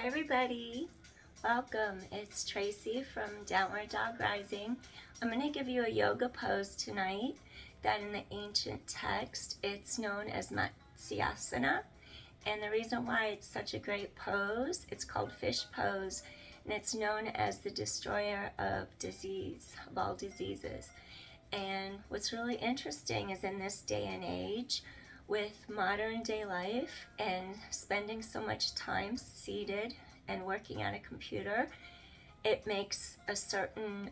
Hi everybody, welcome. It's Tracy from Downward Dog Rising. I'm going to give you a yoga pose tonight that in the ancient text it's known as Matsyasana, and the reason why it's such a great pose, it's called fish pose, and it's known as the destroyer of disease, of all diseases. And what's really interesting is in this day and age, with modern day life and spending so much time seated and working at a computer, it makes a certain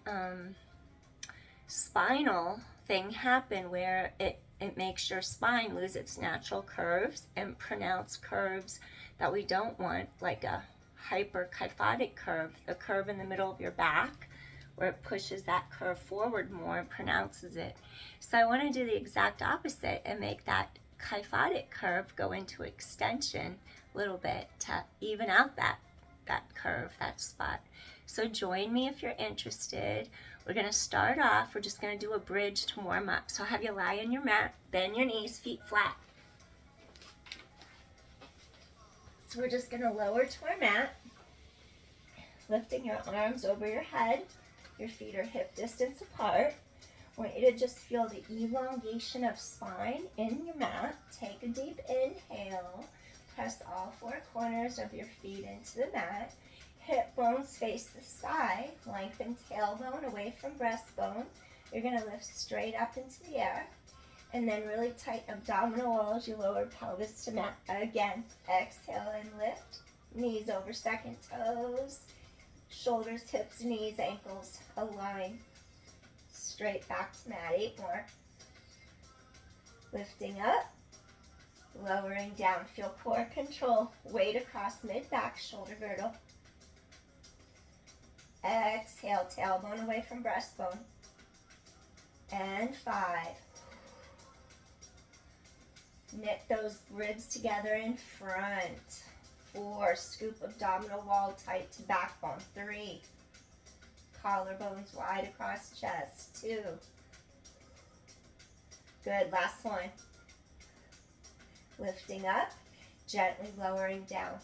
spinal thing happen where it makes your spine lose its natural curves and pronounce curves that we don't want, like a hyperkyphotic curve, the curve in the middle of your back, where it pushes that curve forward more and pronounces it. So I want to do the exact opposite and make that kyphotic curve go into extension a little bit to even out that curve, that spot. So join me if you're interested. We're going to start off, we're just going to do a bridge to warm up. So I'll have you lie on your mat, bend your knees, feet flat. So we're just going to lower to our mat, lifting your arms over your head. Your feet are hip distance apart. I want you to just feel the elongation of spine in your mat. Take a deep inhale. Press all four corners of your feet into the mat. Hip bones face the sky. Lengthen tailbone away from breastbone. You're going to lift straight up into the air. And then really tight abdominal wall as you lower pelvis to mat. Again, exhale and lift. Knees over second toes. Shoulders, hips, knees, ankles align. Straight back to mat. 8 more. Lifting up, lowering down. Feel core control. Weight across mid-back, shoulder girdle. Exhale, tailbone away from breastbone. And 5. Knit those ribs together in front. 4. Scoop abdominal wall tight to backbone. 3. Collarbones wide across chest. 2. Good, last one. Lifting up, gently lowering down.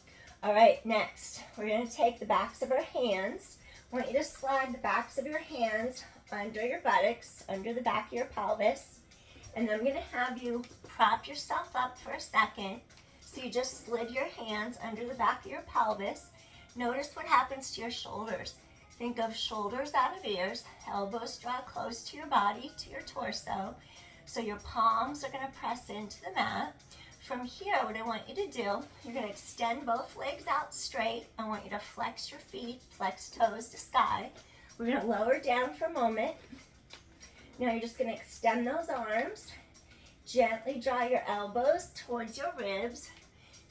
All right, next, we're going to take the backs of our hands. I want you to slide the backs of your hands under your buttocks, under the back of your pelvis. And then I'm going to have you prop yourself up for a second. So you just slid your hands under the back of your pelvis. Notice what happens to your shoulders. Think of shoulders out of ears, elbows draw close to your body, to your torso. So your palms are going to press into the mat. From here, what I want you to do, you're going to extend both legs out straight. I want you to flex your feet, flex toes to sky. We're going to lower down for a moment. Now you're just going to extend those arms. Gently draw your elbows towards your ribs.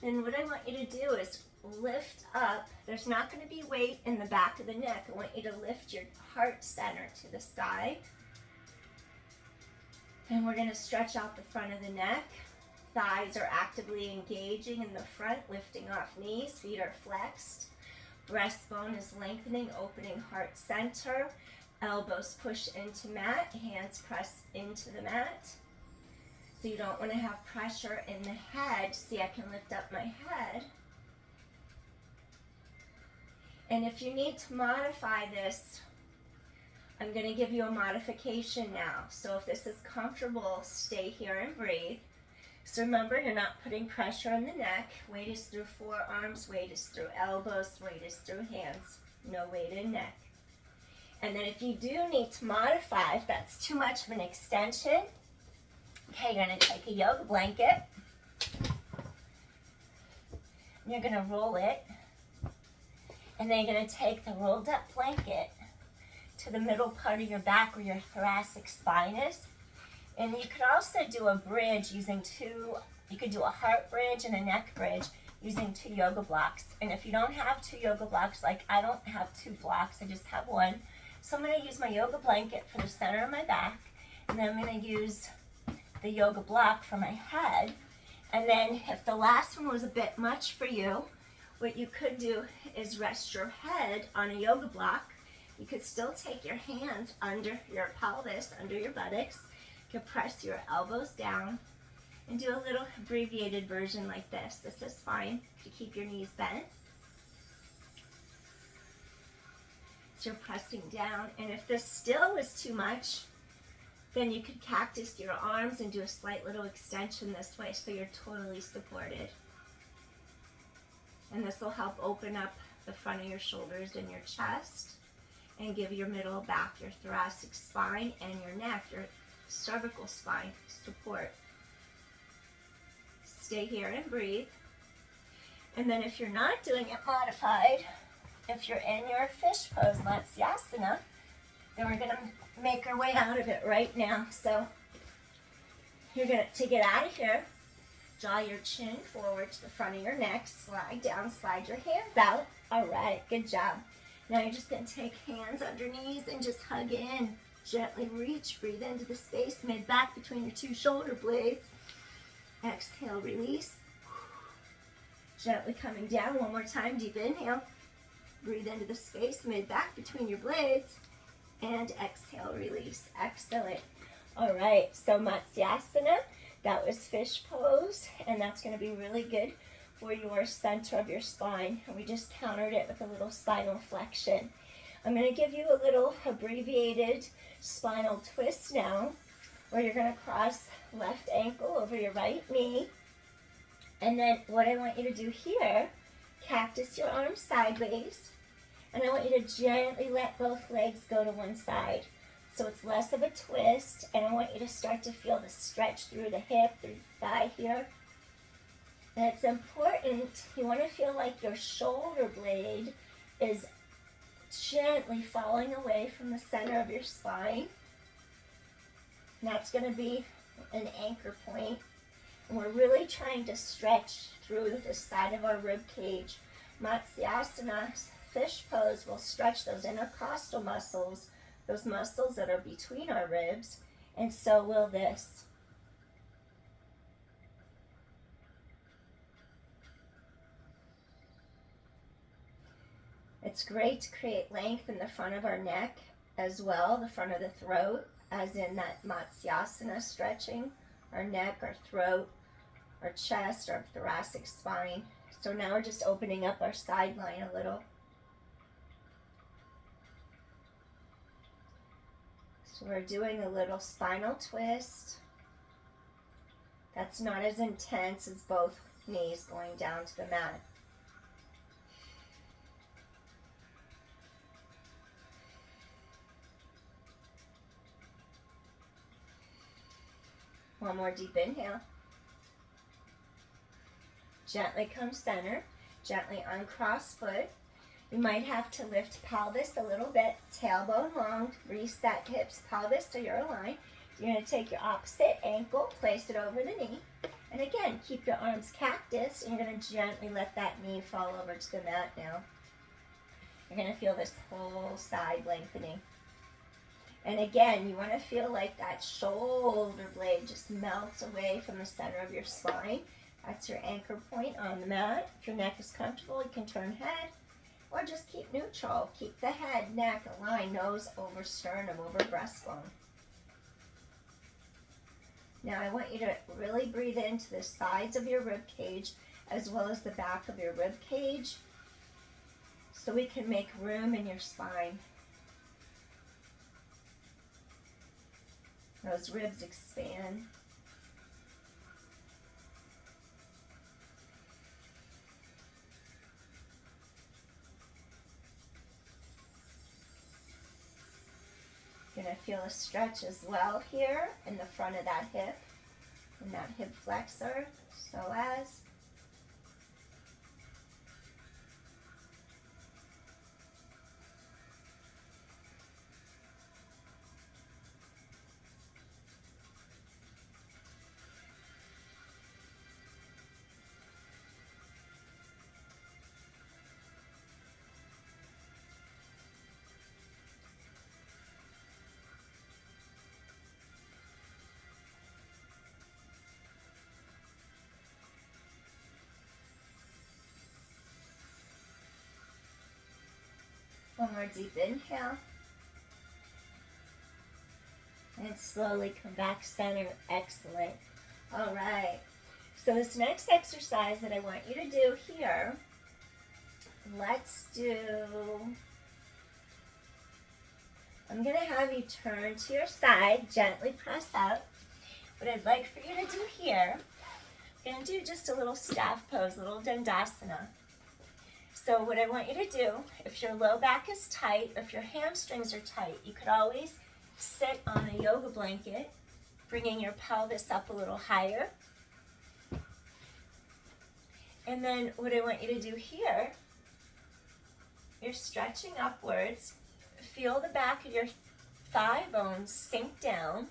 Then what I want you to do is lift up. There's not going to be weight in the back of the neck. I want you to lift your heart center to the sky. And we're going to stretch out the front of the neck. Thighs are actively engaging in the front, lifting off knees. Feet are flexed. Breastbone is lengthening, opening heart center. Elbows push into mat. Hands press into the mat. So you don't want to have pressure in the head. See, I can lift up my head. And if you need to modify this, I'm going to give you a modification now. So if this is comfortable, stay here and breathe. So remember, you're not putting pressure on the neck. Weight is through forearms, weight is through elbows, weight is through hands. No weight in neck. And then if you do need to modify, if that's too much of an extension, okay, you're going to take a yoga blanket. And you're going to roll it. And then you're going to take the rolled up blanket to the middle part of your back where your thoracic spine is. And you could also do a bridge using you could do a heart bridge and a neck bridge using 2 yoga blocks. And if you don't have 2 yoga blocks, like I don't have 2 blocks, I just have 1. So I'm going to use my yoga blanket for the center of my back. And then I'm going to use the yoga block for my head. And then if the last one was a bit much for you, what you could do is rest your head on a yoga block. You could still take your hands under your pelvis, under your buttocks. You could press your elbows down and do a little abbreviated version like this. This is fine to keep your knees bent. So you're pressing down. And if this still was too much, then you could cactus your arms and do a slight little extension this way so you're totally supported. And this will help open up the front of your shoulders and your chest and give your middle back, your thoracic spine, and your neck, your cervical spine support. Stay here and breathe. And then if you're not doing it modified, if you're in your fish pose, Matsyasana, then we're going to make our way out of it right now. So you're going to get out of here, draw your chin forward to the front of your neck, slide down, slide your hands out. All right, good job. Now you're just going to take hands underneath and just hug in. Gently reach, breathe into the space mid-back between your two shoulder blades. Exhale, release. Gently coming down, one more time, deep inhale. Breathe into the space mid-back between your blades. And exhale, release. Excellent. All right, so Matsyasana, that was fish pose, and that's going to be really good for your center of your spine. And we just countered it with a little spinal flexion. I'm going to give you a little abbreviated spinal twist now, where you're going to cross left ankle over your right knee. And then what I want you to do here, cactus your arms sideways. And I want you to gently let both legs go to one side. So it's less of a twist. And I want you to start to feel the stretch through the hip, through the thigh here. And it's important, you want to feel like your shoulder blade is gently falling away from the center of your spine. And that's going to be an anchor point. And we're really trying to stretch through the side of our rib cage. Matsyasana, fish pose, will stretch those intercostal muscles, those muscles that are between our ribs, and so will this. It's great to create length in the front of our neck as well, the front of the throat, as in that Matsyasana stretching, our neck, our throat, our chest, our thoracic spine. So now we're just opening up our side line a little. So we're doing a little spinal twist. That's not as intense as both knees going down to the mat. One more deep inhale. Gently come center. Gently uncross foot. You might have to lift pelvis a little bit, tailbone long, reset hips, pelvis so you're aligned. You're going to take your opposite ankle, place it over the knee, and again, keep your arms cactus, and you're going to gently let that knee fall over to the mat now. You're going to feel this whole side lengthening. And again, you want to feel like that shoulder blade just melts away from the center of your spine. That's your anchor point on the mat. If your neck is comfortable, you can turn head. Or just keep neutral. Keep the head, neck aligned, nose over sternum, over breastbone. Now I want you to really breathe into the sides of your rib cage as well as the back of your rib cage so we can make room in your spine. Those ribs expand. You're going to feel a stretch as well here in the front of that hip, and that hip flexor, psoas. One more deep inhale. And slowly come back center. Excellent. All right. So this next exercise that I want you to do here, let's do I'm going to have you turn to your side, gently press up. What I'd like for you to do here, I'm going to do just a little staff pose, a little dandasana. So what I want you to do, if your low back is tight, or if your hamstrings are tight, you could always sit on a yoga blanket, bringing your pelvis up a little higher. And then what I want you to do here, you're stretching upwards. Feel the back of your thigh bones sink down.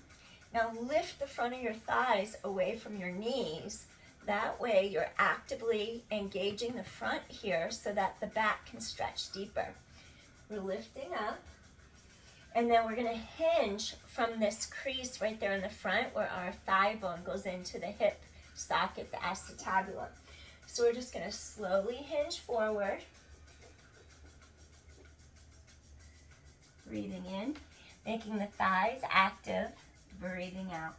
Now lift the front of your thighs away from your knees. That way you're actively engaging the front here so that the back can stretch deeper. We're lifting up. And then we're going to hinge from this crease right there in the front where our thigh bone goes into the hip socket, the acetabulum. So we're just going to slowly hinge forward. Breathing in, making the thighs active, breathing out.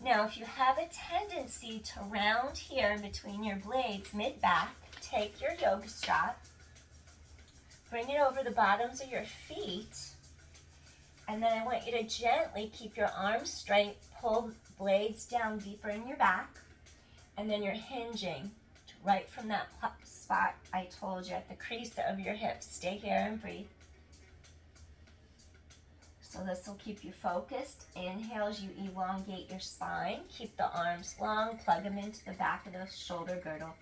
Now, if you have a tendency to round here in between your blades, mid-back, take your yoga strap, bring it over the bottoms of your feet, and then I want you to gently keep your arms straight, pull blades down deeper in your back, and then you're hinging right from that spot I told you at the crease of your hips. Stay here and breathe. So this will keep you focused. Inhales, you elongate your spine. Keep the arms long, plug them into the back of the shoulder girdle.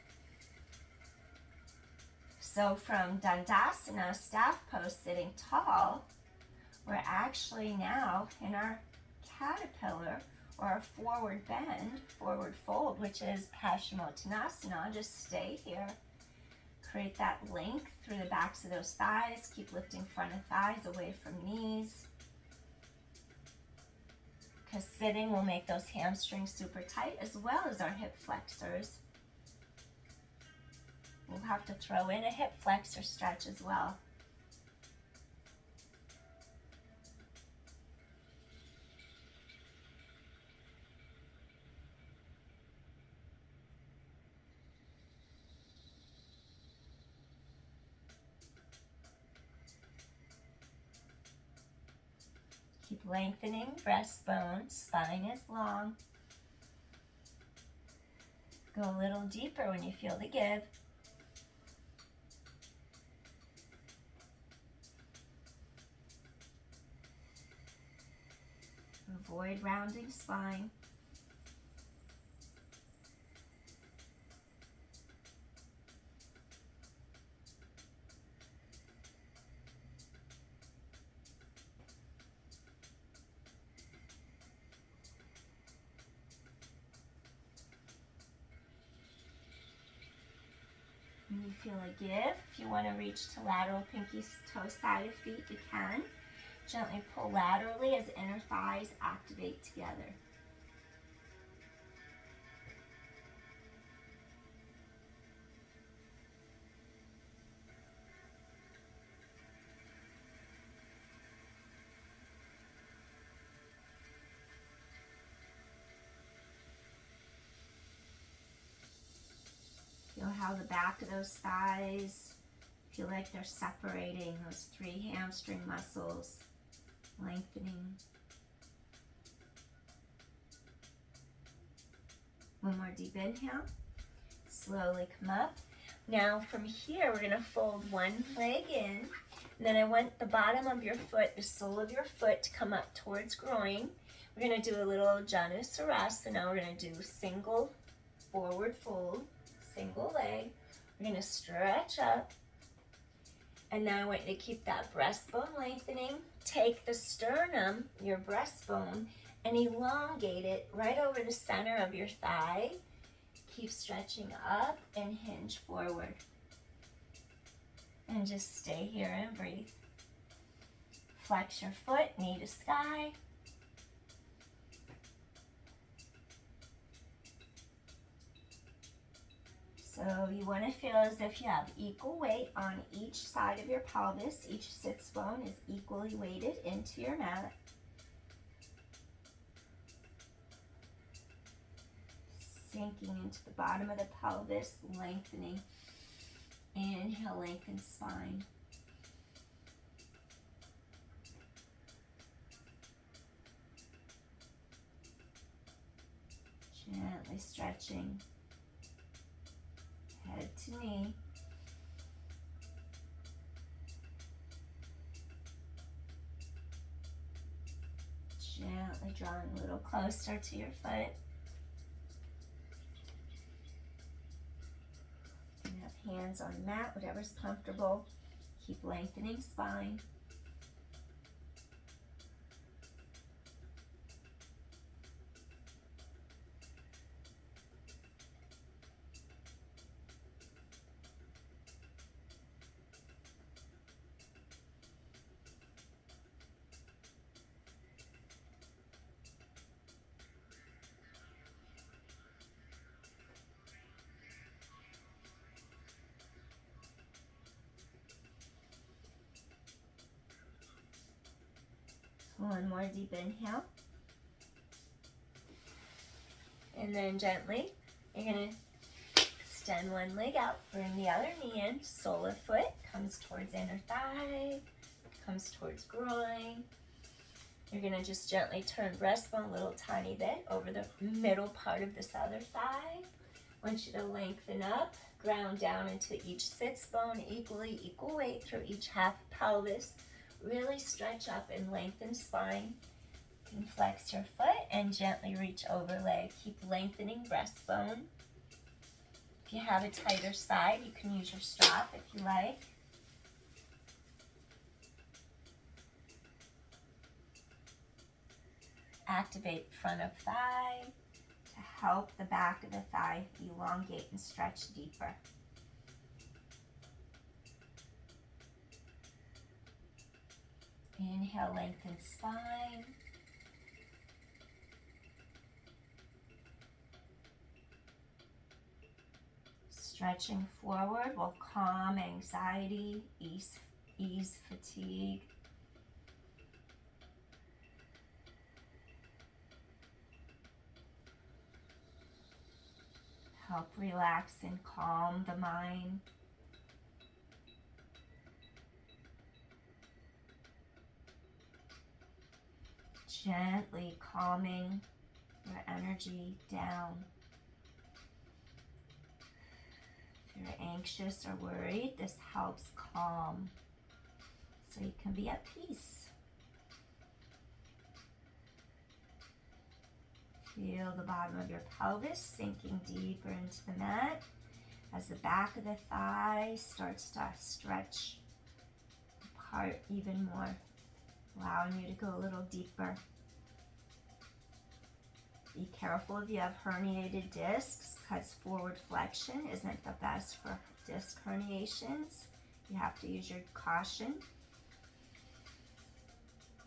So from Dandasana, staff pose, sitting tall, we're actually now in our caterpillar, or our forward bend, forward fold, which is Paschimottanasana. Just stay here. Create that length through the backs of those thighs. Keep lifting front of thighs away from knees. Because sitting will make those hamstrings super tight as well as our hip flexors. We'll have to throw in a hip flexor stretch as well. Keep lengthening breastbone, spine is long. Go a little deeper when you feel the give. Avoid rounding spine. When you feel a give, if you want to reach to lateral pinky toe side of feet, you can. Gently pull laterally as inner thighs activate together. Feel how the back of those thighs feel like they're separating, those three hamstring muscles, lengthening. One more deep inhale. Slowly come up. Now from here, we're going to fold one leg in. And then I want the bottom of your foot, the sole of your foot, to come up towards groin. We're going to do a little Janus Raste. Now we're going to do single forward fold, single leg. We're going to stretch up. And now I want you to keep that breastbone lengthening. Take the sternum, your breastbone, and elongate it right over the center of your thigh. Keep stretching up and hinge forward. And just stay here and breathe. Flex your foot, knee to sky. So you want to feel as if you have equal weight on each side of your pelvis. Each sits bone is equally weighted into your mat. Sinking into the bottom of the pelvis, lengthening. Inhale, lengthen spine. Gently stretching head to knee. Gently drawing a little closer to your foot. You can have hands on mat, whatever's comfortable. Keep lengthening spine. One more deep inhale. And then gently, you're going to extend one leg out, bring the other knee in, sole of foot, comes towards inner thigh, comes towards groin. You're going to just gently turn breastbone a little tiny bit over the middle part of this other thigh. I want you to lengthen up, ground down into each sits bone equally, equal weight through each half pelvis. Really stretch up and lengthen spine. You can flex your foot and gently reach over leg. Keep lengthening breastbone. If you have a tighter side, you can use your strap if you like. Activate front of thigh to help the back of the thigh elongate and stretch deeper. Inhale, lengthen spine. Stretching forward will calm anxiety, ease fatigue. Help relax and calm the mind. Gently calming your energy down. If you're anxious or worried, this helps calm so you can be at peace. Feel the bottom of your pelvis sinking deeper into the mat as the back of the thigh starts to stretch apart even more, allowing you to go a little deeper. Be careful if you have herniated discs, because forward flexion isn't the best for disc herniations. You have to use your caution.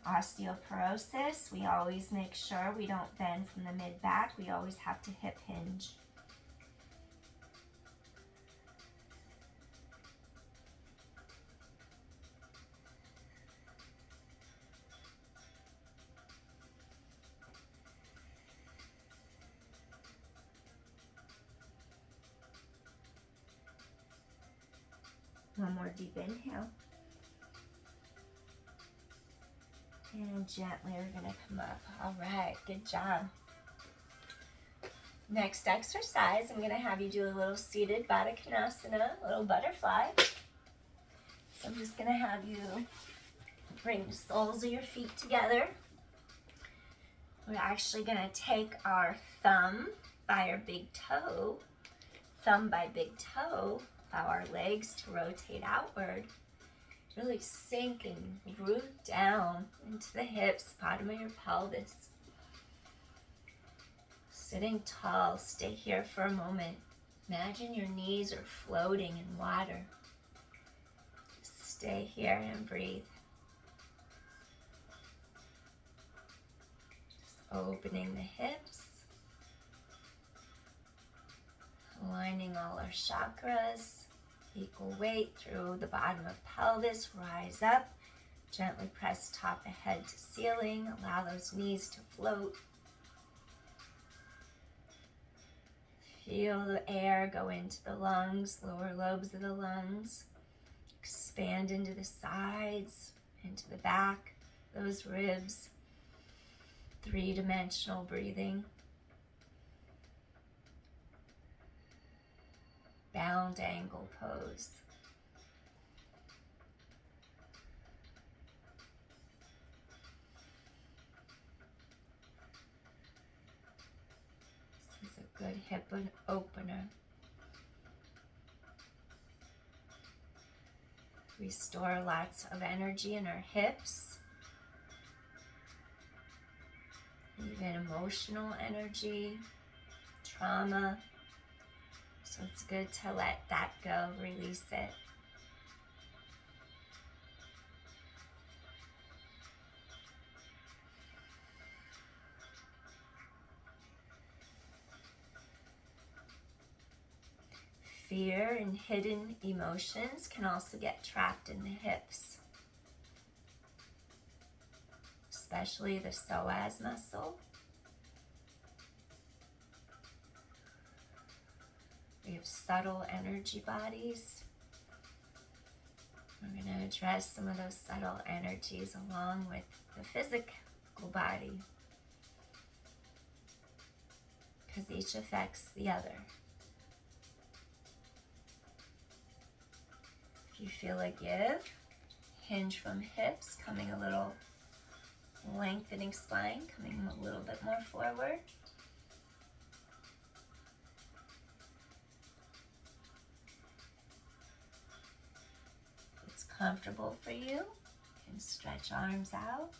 Osteoporosis, we always make sure we don't bend from the mid-back. We always have to hip hinge. One more deep inhale. And gently we're going to come up. All right, good job. Next exercise, I'm going to have you do a little seated Baddha Konasana, a little butterfly. So I'm just going to have you bring the soles of your feet together. We're actually going to take our thumb by our big toe, thumb by big toe, allow our legs to rotate outward. Really sink and root down into the hips, bottom of your pelvis. Sitting tall, stay here for a moment. Imagine your knees are floating in water. Stay here and breathe. Just opening the hips. Aligning all our chakras. Equal weight through the bottom of pelvis. Rise up. Gently press top of head to ceiling. Allow those knees to float. Feel the air go into the lungs, lower lobes of the lungs. Expand into the sides, into the back, those ribs. Three-dimensional breathing. bound angle pose. This is a good hip opener. Restore lots of energy in our hips, even emotional energy, trauma. So it's good to let that go, release it. Fear and hidden emotions can also get trapped in the hips, especially the psoas muscle. We have subtle energy bodies. We're going to address some of those subtle energies along with the physical body, because each affects the other. If you feel a give, hinge from hips, coming a little, lengthening spine, coming a little bit more forward. If it's comfortable for you, you can stretch arms out.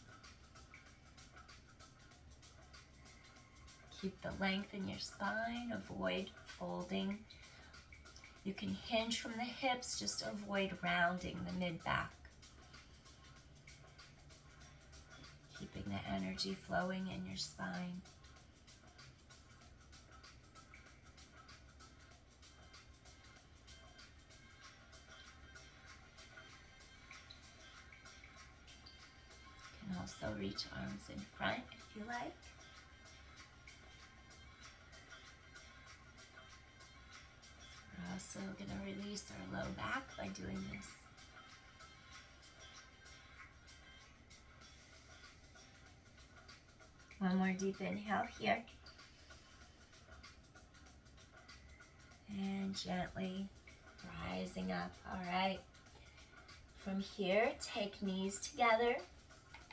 Keep the length in your spine, avoid folding. You can hinge from the hips, just avoid rounding the mid-back. Keeping the energy flowing in your spine. You can also reach arms in front if you like. We're also going to release our low back by doing this. One more deep inhale here. And gently rising up. All right. From here, take knees together.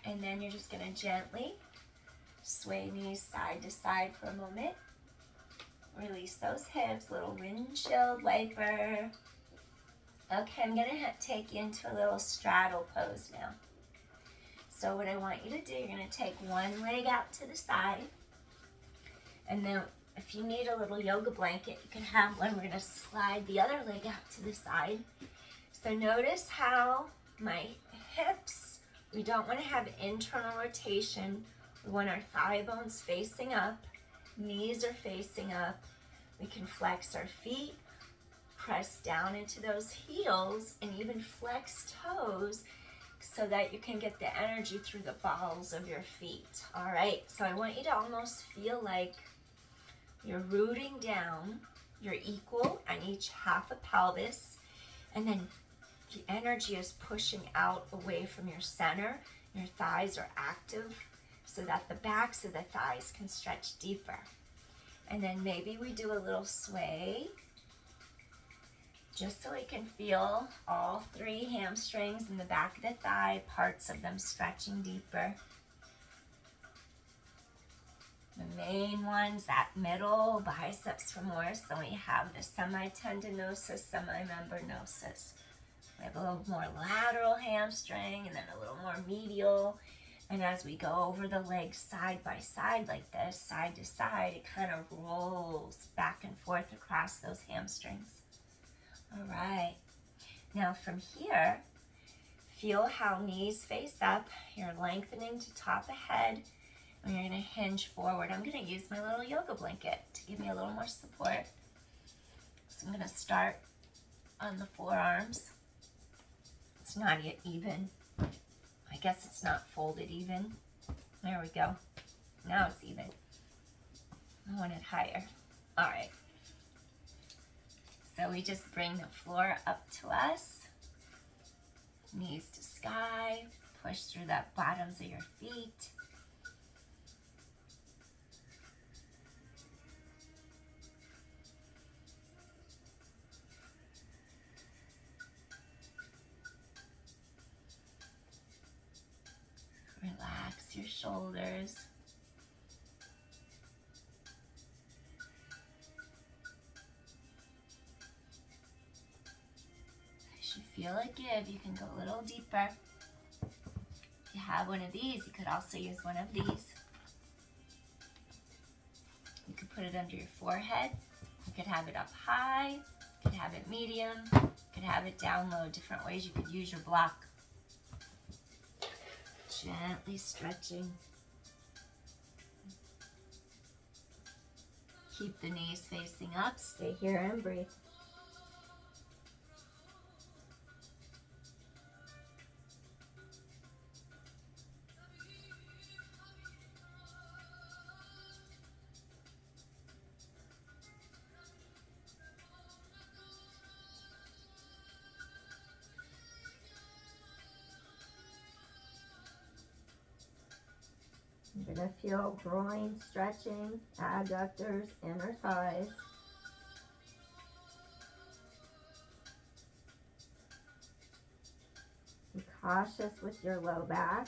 And then you're just going to gently sway knees side to side for a moment. Release those hips, little windshield wiper. Okay, I'm going to take you into a little straddle pose now. So what I want you to do, you're going to take one leg out to the side. And then if you need a little yoga blanket, you can have one. We're going to slide the other leg out to the side. So notice how my hips, we don't want to have internal rotation. We want our thigh bones facing up. Knees are facing up. We can flex our feet, press down into those heels, and even flex toes so that you can get the energy through the balls of your feet. All right, so I want you to almost feel like you're rooting down. You're equal on each half a pelvis, and then the energy is pushing out away from your center. Your thighs are active so that the backs of the thighs can stretch deeper. And then maybe we do a little sway just so we can feel all three hamstrings in the back of the thigh, parts of them stretching deeper. The main ones, that middle, biceps femoris, so we have the semitendinosus, semimembranosus. We have a little more lateral hamstring and then a little more medial. And as we go over the legs side by side like this, side to side, it kind of rolls back and forth across those hamstrings. All right. Now from here, feel how knees face up. You're lengthening to top of head. And you're going to hinge forward. I'm going to use my little yoga blanket to give me a little more support. So I'm going to start on the forearms. It's not yet even. I guess it's not folded even. There we go. Now it's even. I want it higher. All right. So we just bring the floor up to us. Knees to sky. Push through the bottoms of your feet. shoulders. As you feel it give, you can go a little deeper. If you have one of these, you could also use one of these. You could put it under your forehead. You could have it up high. You could have it medium. You could have it down low. Different ways you could use your block. Gently stretching. Keep the knees facing up. Stay here and breathe. You're going to feel groin stretching, adductors, inner thighs. Be cautious with your low back.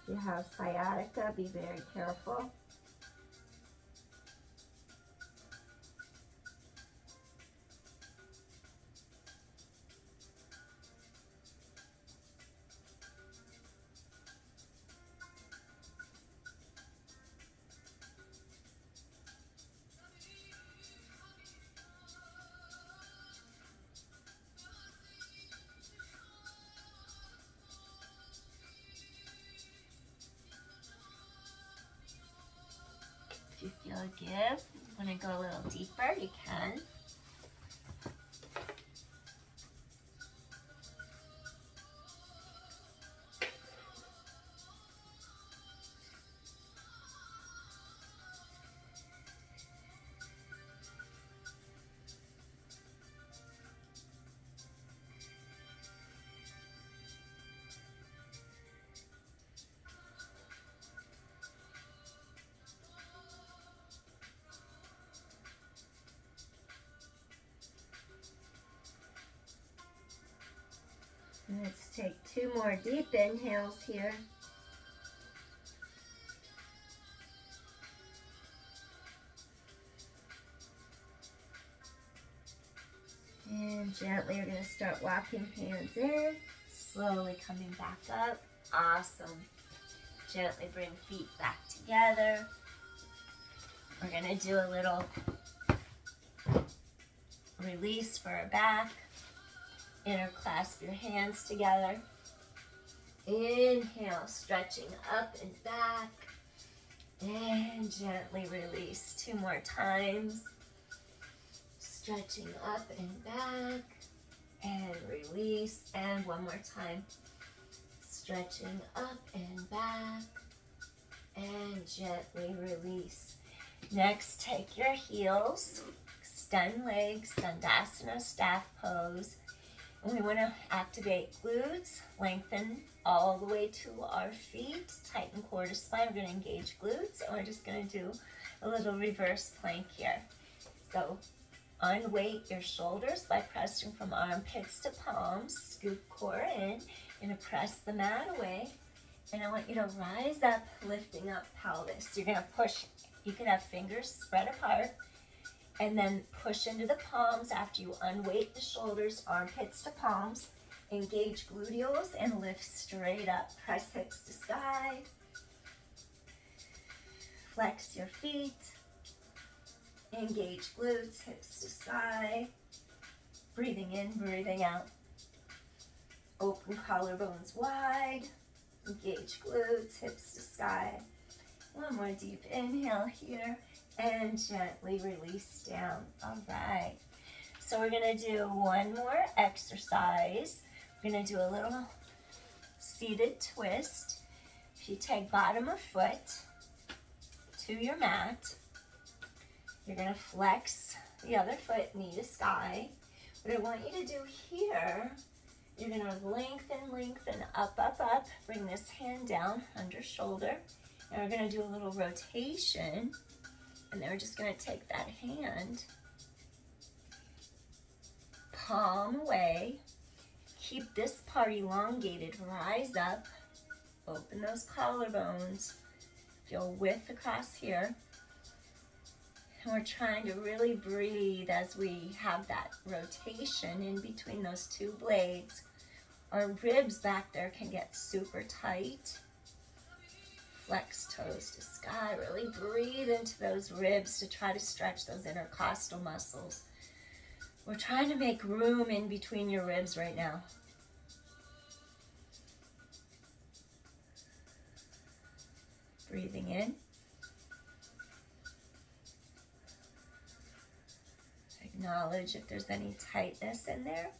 If you have sciatica, be very careful. If you feel a give, you want to go a little deeper, you can. Let's take 2 more deep inhales here. And gently we're going to start walking hands in, slowly coming back up. Awesome. Gently bring feet back together. We're going to do a little release for our back. Interclasp your hands together. Inhale, stretching up and back. And gently release 2 more times. Stretching up and back. And release. And 1 more time. Stretching up and back. And gently release. Next, take your heels. Extend legs. Dandasana staff pose. And we want to activate glutes, lengthen all the way to our feet, tighten core to spine. We're going to engage glutes, and we're just going to do a little reverse plank here. So unweight your shoulders by pressing from armpits to palms. Scoop core in. You're going to press the mat away. And I want you to rise up, lifting up pelvis. You're going to push. You can have fingers spread apart. And then push into the palms after you unweight the shoulders, armpits to palms. Engage gluteals and lift straight up. Press hips to side. Flex your feet. Engage glutes, hips to side. Breathing in, breathing out. Open collarbones wide. Engage glutes, hips to side. 1 more deep inhale here. And gently release down. All right. So we're going to do 1 more exercise. We're going to do a little seated twist. If you take bottom of foot to your mat, you're going to flex the other foot, knee to sky. What I want you to do here, you're going to lengthen, up, up, up. Bring this hand down under shoulder. And we're going to do a little rotation. And then we're just going to take that hand, palm away, keep this part elongated, rise up, open those collarbones, Feel width across here. And we're trying to really breathe as we have that rotation in between those two blades. Our ribs back there can get super tight. Flex toes to sky. Really breathe into those ribs to try to stretch those intercostal muscles. We're trying to make room in between your ribs right now. Breathing in. Acknowledge if there's any tightness in there.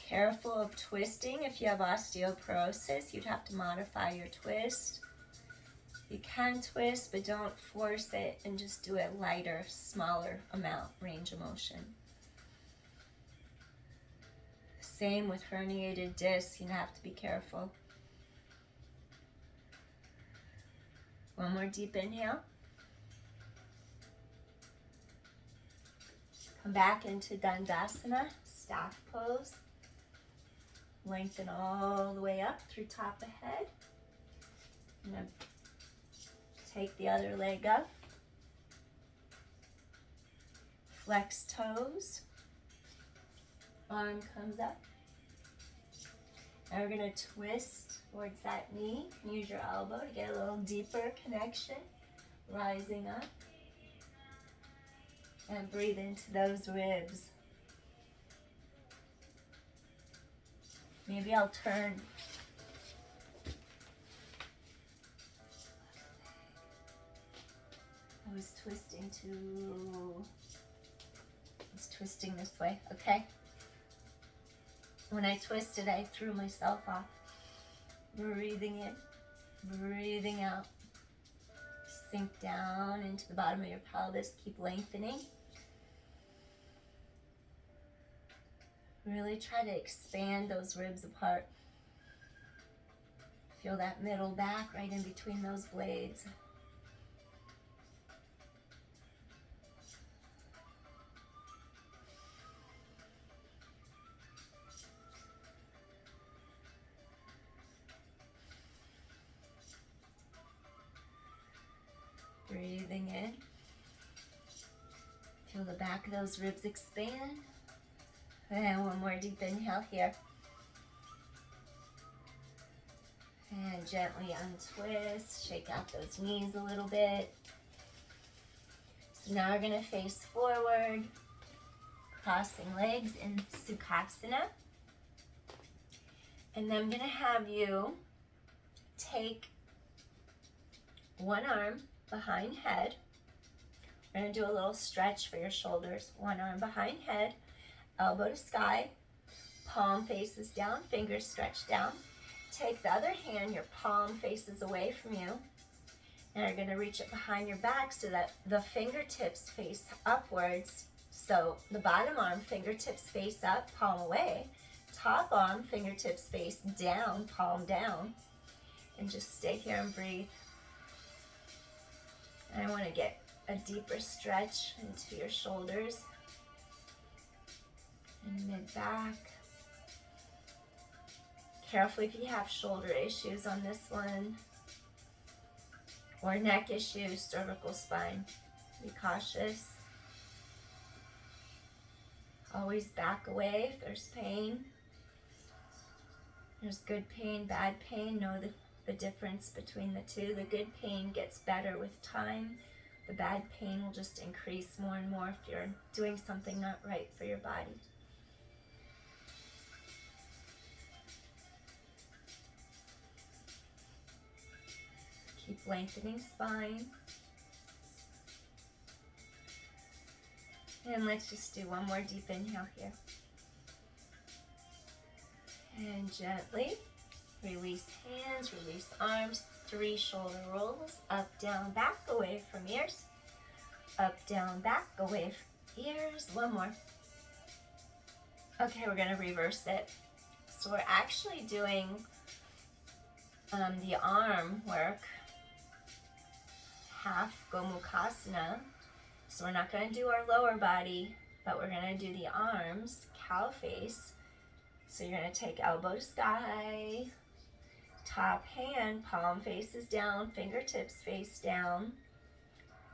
Careful of twisting. If you have osteoporosis, you'd have to modify your twist. You can twist, but don't force it, and just do a lighter, smaller amount, range of motion. Same with herniated discs, you have to be careful. One more deep inhale. Come back into Dandasana, staff pose. Lengthen all the way up through top of head. I'm going to take the other leg up. Flex toes. Arm comes up. Now we're going to twist towards that knee. You can use your elbow to get a little deeper connection. Rising up. And breathe into those ribs. Maybe I'll turn. I was twisting this way, okay? When I twisted, I threw myself off. Breathing in, breathing out. Sink down into the bottom of your pelvis, keep lengthening. Really try to expand those ribs apart. Feel that middle back right in between those blades. Breathing in. Feel the back of those ribs expand. And one more deep inhale here. And gently untwist, shake out those knees a little bit. So now we're gonna face forward, crossing legs in Sukhasana. And then I'm gonna have you take one arm behind head. We're gonna do a little stretch for your shoulders. One arm behind head. Elbow to sky, palm faces down, fingers stretch down. Take the other hand, your palm faces away from you. And you're going to reach it behind your back so that the fingertips face upwards. So the bottom arm, fingertips face up, palm away. Top arm, fingertips face down, palm down. And just stay here and breathe. And I want to get a deeper stretch into your shoulders. And mid back. Careful if you have shoulder issues on this one, or neck issues, cervical spine. Be cautious. Always back away if there's pain. There's good pain, bad pain. Know the difference between the two. The good pain gets better with time. The bad pain will just increase more and more if you're doing something not right for your body. Keep lengthening spine. And let's just do one more deep inhale here. And gently release hands, release arms, 3 shoulder rolls, up, down, back, away from ears. Up, down, back, away from ears. One more. Okay, we're gonna reverse it. So we're actually doing the arm work, half Gomukhasana. So we're not going to do our lower body, but we're going to do the arms, cow face. So you're going to take elbow to sky, top hand, palm faces down, fingertips face down.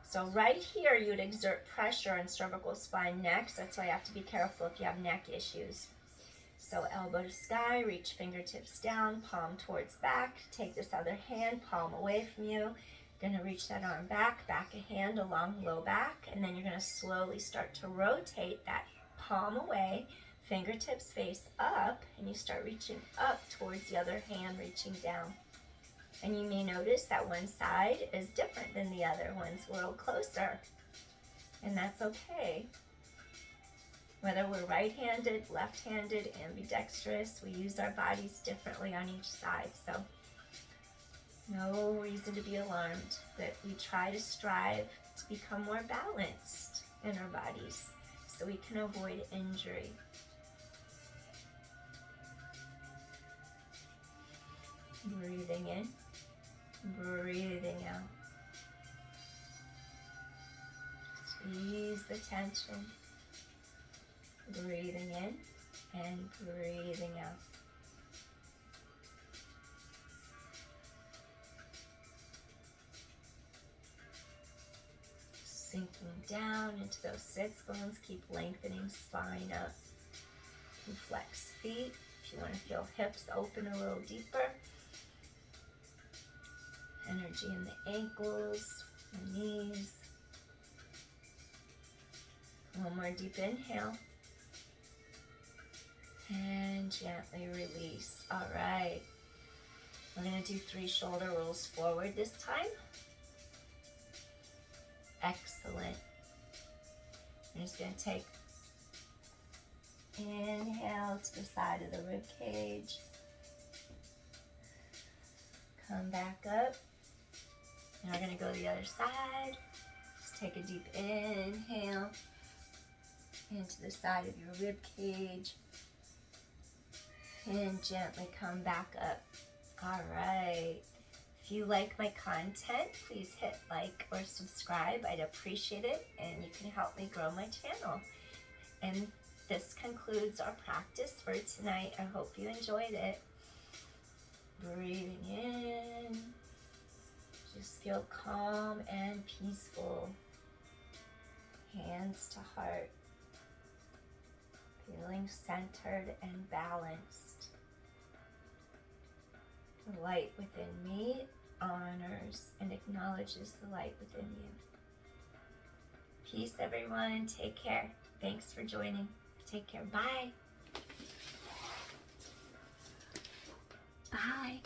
So right here you would exert pressure on cervical spine, neck. So that's why you have to be careful if you have neck issues. So elbow to sky, reach fingertips down, palm towards back. Take this other hand, palm away from you. You're gonna reach that arm back, back a hand along low back, and then you're gonna slowly start to rotate that palm away, fingertips face up, and you start reaching up towards the other hand, reaching down. And you may notice that one side is different than the other. One's a little closer, and that's okay. Whether we're right-handed, left-handed, ambidextrous, we use our bodies differently on each side. So no reason to be alarmed, but we try to strive to become more balanced in our bodies so we can avoid injury. Breathing in, breathing out. Squeeze the tension. Breathing in and breathing out. Sinking down into those sits bones. Keep lengthening spine up. You flex feet. If you want to feel hips open a little deeper. Energy in the ankles, the knees. One more deep inhale. And gently release. All right. We're going to do 3 shoulder rolls forward this time. Excellent. I'm just going to take inhale to the side of the rib cage. Come back up. Now we're going to go to the other side. Just take a deep inhale into the side of your rib cage. And gently come back up. All right. If you like my content, please hit like or subscribe. I'd appreciate it, and you can help me grow my channel. And this concludes our practice for tonight. I hope you enjoyed it. Breathing in. Just feel calm and peaceful. Hands to heart. Feeling centered and balanced. The light within me honors and acknowledges the light within you. Peace, everyone. Take care. Thanks for joining. Take care. Bye. Bye.